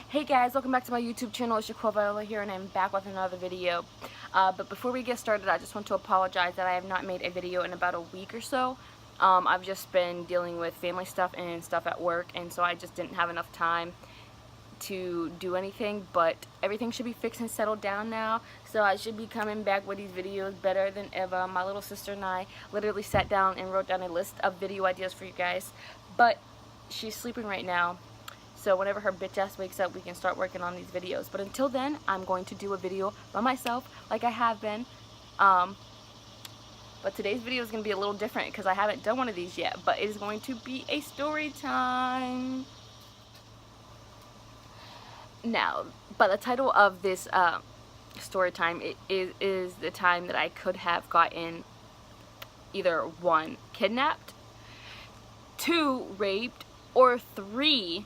Hey guys, welcome back to my YouTube channel. It's your Viola here, and I'm back with another video. But before we get started, I just want to apologize that I have not made a video in about a week or so. I've just been dealing with family stuff and stuff at work, and so I just didn't have enough time to do anything. But everything should be fixed and settled down now, so I should be coming back with these videos better than ever. My little sister and I literally sat down and wrote down a list of video ideas for you guys, but she's sleeping right now. So whenever her bitch ass wakes up, we can start working on these videos. But until then, I'm going to do a video by myself, like I have been. But today's video is going to be a little different because I haven't done one of these yet. But it is going to be a story time. Now, by the title of this story time, it is the time that I could have gotten either 1, kidnapped, 2, raped, or 3,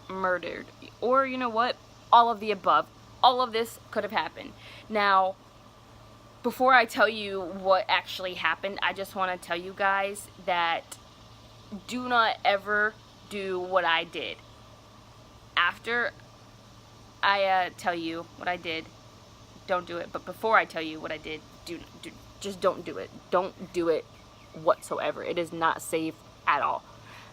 murdered, or you know what, all of the above. All of this could have happened. Now, before I tell you what actually happened, I just want to tell you guys that do not ever do what I did. After I tell you what I did, don't do it. But before I tell you what I did, just don't do it. Don't do it whatsoever. It is not safe at all.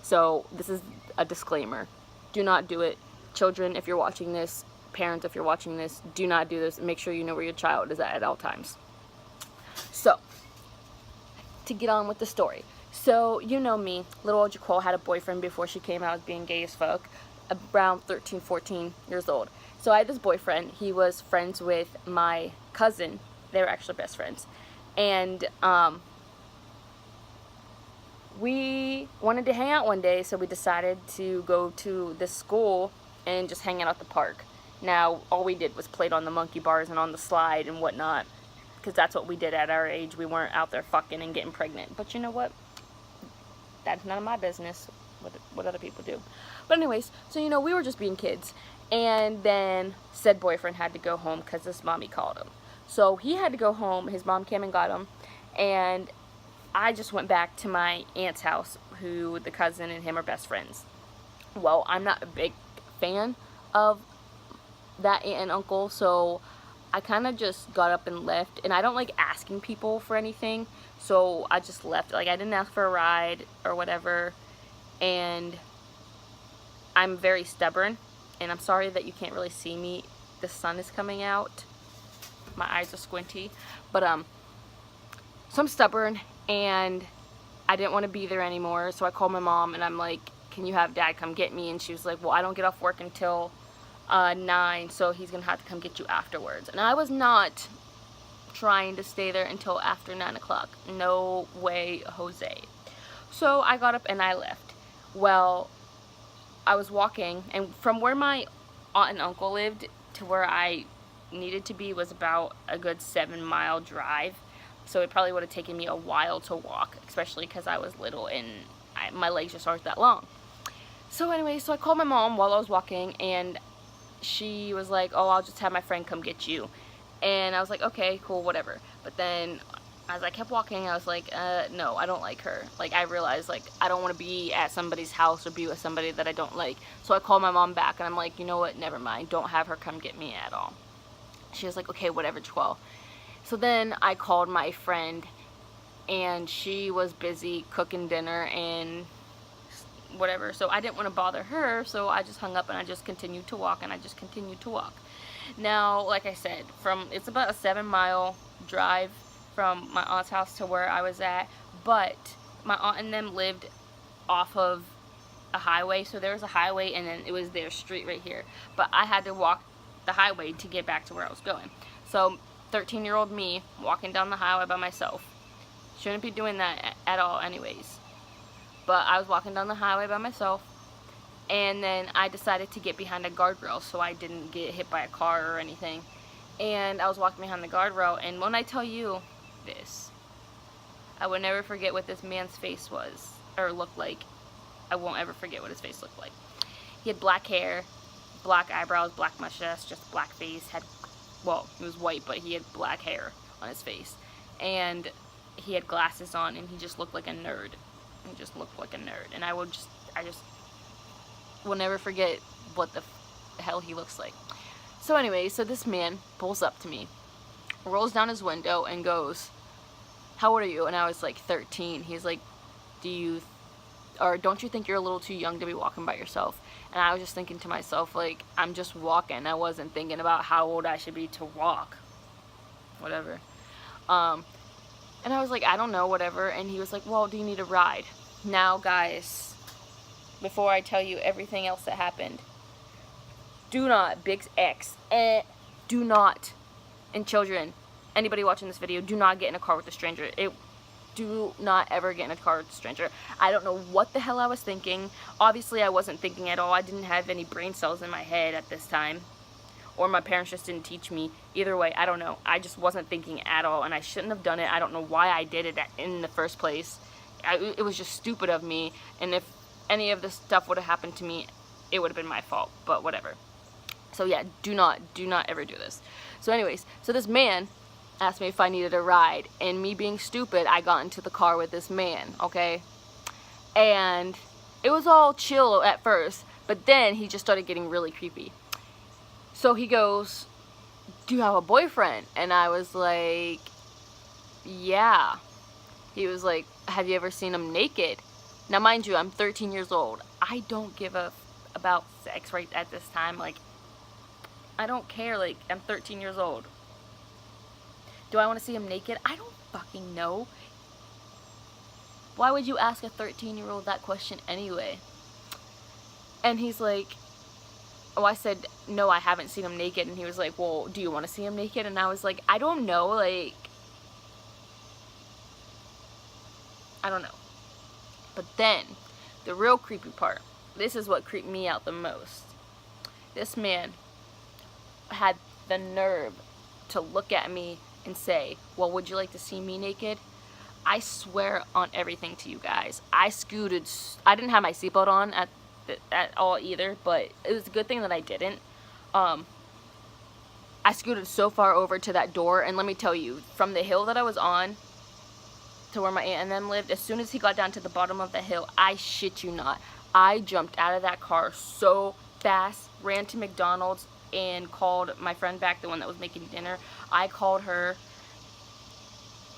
So this is a disclaimer. Do not do it. Children, if you're watching this, parents, if you're watching this, do not do this. Make sure you know where your child is at all times. So, to get on with the story. So, you know me, little old Jaquel had a boyfriend before she came out as being gay as fuck, around 13, 14 years old. So I had this boyfriend. He was friends with my cousin. They were actually best friends. And, we wanted to hang out one day, so we decided to go to this school and just hang out at the park. Now, all we did was played on the monkey bars and on the slide and whatnot, because that's what we did at our age. We weren't out there fucking and getting pregnant. But you know what? That's none of my business what other people do. But anyways, so you know, we were just being kids. And then said boyfriend had to go home because his mommy called him. So he had to go home. His mom came and got him. And I just went back to my aunt's house, who the cousin and him are best friends. Well, I'm not a big fan of that aunt and uncle, so I kind of just got up and left. And I don't like asking people for anything, so I just left. Like, I didn't ask for a ride or whatever, and I'm very stubborn. And I'm sorry that you can't really see me. The sun is coming out. My eyes are squinty, but so I'm stubborn. And I didn't want to be there anymore, so I called my mom and I'm like, can you have dad come get me? And she was like, well, I don't get off work until 9, so he's gonna have to come get you afterwards. And I was not trying to stay there until after 9 o'clock. No way, Jose. So I got up and I left. Well, I was walking, and from where my aunt and uncle lived to where I needed to be was about a good 7-mile drive. So it probably would have taken me a while to walk, especially because I was little and my legs just aren't that long. So anyway, so I called my mom while I was walking, and she was like, oh, I'll just have my friend come get you. And I was like, okay, cool, whatever. But then as I kept walking, I was like, no, I don't like her. Like, I realized, like, I don't want to be at somebody's house or be with somebody that I don't like. So I called my mom back, and I'm like, you know what, never mind. Don't have her come get me at all. She was like, okay, whatever, Jaquel. So then I called my friend, and she was busy cooking dinner and whatever. So I didn't want to bother her, so I just hung up and I just continued to walk, and I just continued to walk. Now, like I said, it's about a 7-mile drive from my aunt's house to where I was at, but my aunt and them lived off of a highway, so there was a highway and then it was their street right here. But I had to walk the highway to get back to where I was going. So 13-year-old me walking down the highway by myself. Shouldn't be doing that at all anyways. But I was walking down the highway by myself, and then I decided to get behind a guardrail so I didn't get hit by a car or anything. And I was walking behind the guardrail, and when I tell you this, I will never forget what this man's face was, or looked like. I won't ever forget what his face looked like. He had black hair, black eyebrows, black mustache, just black face, well, he was white, but he had black hair on his face. And he had glasses on, and he just looked like a nerd. He just looked like a nerd. And I just will never forget what the the hell he looks like. So anyway, so this man pulls up to me, rolls down his window and goes, "How old are you?" And I was like 13. He's like, don't you think you're a little too young to be walking by yourself? And I was just thinking to myself, like, I'm just walking. I wasn't thinking about how old I should be to walk. Whatever. And I was like, I don't know, whatever. And he was like, well, do you need a ride? Now, guys, before I tell you everything else that happened, do not, big X, do not, and children, anybody watching this video, do not get in a car with a stranger. Do not ever get in a car with a stranger. I don't know what the hell I was thinking. Obviously, I wasn't thinking at all. I didn't have any brain cells in my head at this time. Or my parents just didn't teach me. Either way, I don't know. I just wasn't thinking at all, and I shouldn't have done it. I don't know why I did it in the first place. It was just stupid of me, and if any of this stuff would have happened to me, it would have been my fault, but whatever. So yeah, do not ever do this. So anyways, so this man asked me if I needed a ride, and me being stupid, I got into the car with this man, okay? And it was all chill at first, but then he just started getting really creepy. So he goes, "Do you have a boyfriend?" And I was like, "Yeah." He was like, "Have you ever seen him naked?" Now, mind you, I'm 13 years old. I don't give a about sex right at this time. Like, I don't care. Like, I'm 13 years old. Do I want to see him naked? I don't fucking know. Why would you ask a 13-year-old that question anyway? And he's like, oh, I said, no, I haven't seen him naked. And he was like, well, do you want to see him naked? And I was like, I don't know, like, I don't know. But then, the real creepy part, this is what creeped me out the most. This man had the nerve to look at me and say, well, would you like to see me naked? I swear on everything to you guys, I scooted. I didn't have my seatbelt on at all either, but it was a good thing that I didn't. I scooted so far over to that door, and let me tell you, from the hill that I was on to where my aunt and them lived, as soon as he got down to the bottom of the hill, I shit you not, I jumped out of that car so fast, ran to McDonald's and called my friend back, the one that was making dinner. I called her.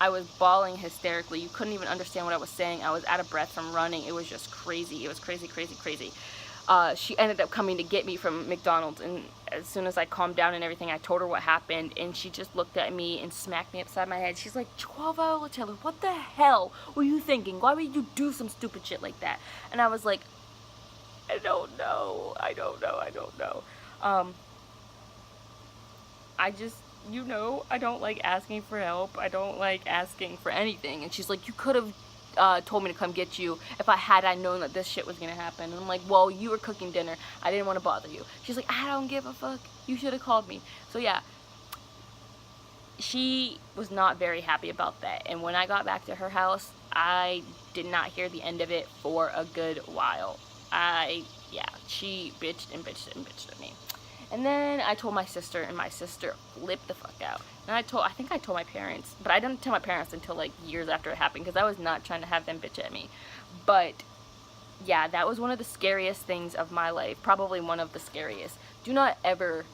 I was bawling hysterically. You couldn't even understand what I was saying. I was out of breath from running. It was just crazy. It was crazy, crazy, crazy. She ended up coming to get me from McDonald's, and as soon as I calmed down and everything, I told her what happened, and she just looked at me and smacked me upside my head. She's like, 12-hour Taylor, what the hell were you thinking? Why would you do some stupid shit like that? And I was like, I don't know. I don't know. I just, you know, I don't like asking for help. I don't like asking for anything. And she's like, you could have told me to come get you if I known that this shit was gonna happen. And I'm like, well, you were cooking dinner. I didn't want to bother you. She's like, I don't give a fuck. You should have called me. So yeah, she was not very happy about that. And when I got back to her house, I did not hear the end of it for a good while. Yeah, she bitched and bitched and bitched at me. And then I told my sister, and my sister flipped the fuck out. And I think I told my parents, but I didn't tell my parents until like years after it happened, because I was not trying to have them bitch at me. But yeah, that was one of the scariest things of my life, probably one of the scariest. Do not ever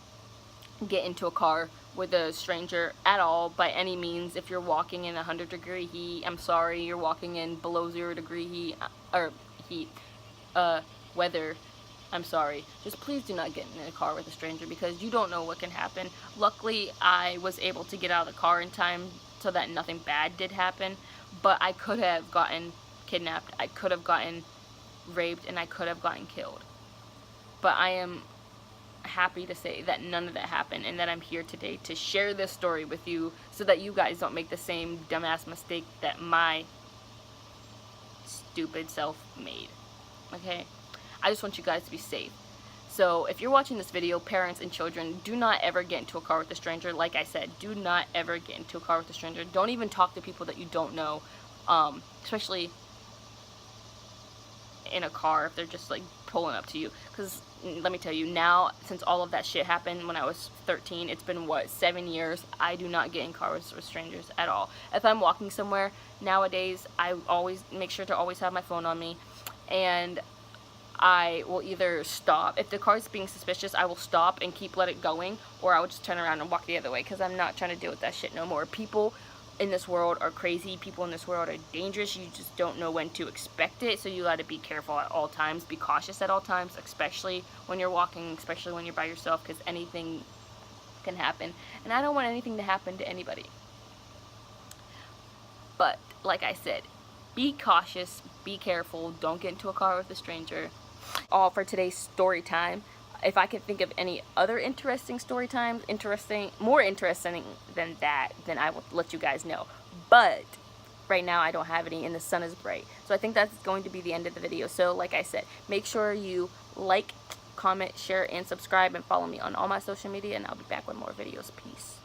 get into a car with a stranger at all, by any means. If you're walking in 100-degree heat, I'm sorry, you're walking in below 0-degree weather, I'm sorry. Just please do not get in a car with a stranger, because you don't know what can happen. Luckily, I was able to get out of the car in time so that nothing bad did happen, but I could have gotten kidnapped, I could have gotten raped, and I could have gotten killed. But I am happy to say that none of that happened, and that I'm here today to share this story with you so that you guys don't make the same dumbass mistake that my stupid self made. Okay? I just want you guys to be safe. So if you're watching this video, parents and children, do not ever get into a car with a stranger. Like I said, do not ever get into a car with a stranger. Don't even talk to people that you don't know, especially in a car if they're just like pulling up to you. Because let me tell you, now, since all of that shit happened when I was 13, it's been, what, 7 years, I do not get in cars with strangers at all. If I'm walking somewhere nowadays, I always make sure to always have my phone on me, and I will either stop. If the car is being suspicious, I will stop and let it going, or I will just turn around and walk the other way, because I'm not trying to deal with that shit no more. People in this world are crazy. People in this world are dangerous. You just don't know when to expect it, so you gotta be careful at all times. Be cautious at all times, especially when you're walking, especially when you're by yourself, because anything can happen, and I don't want anything to happen to anybody. But like I said, be cautious, be careful, don't get into a car with a stranger. All for today's story time. If I can think of any other interesting story times, more interesting than that, then I will let you guys know. But right now I don't have any, and the sun is bright. So I think that's going to be the end of the video. So like I said, make sure you like, comment, share, and subscribe, and follow me on all my social media, and I'll be back with more videos. Peace.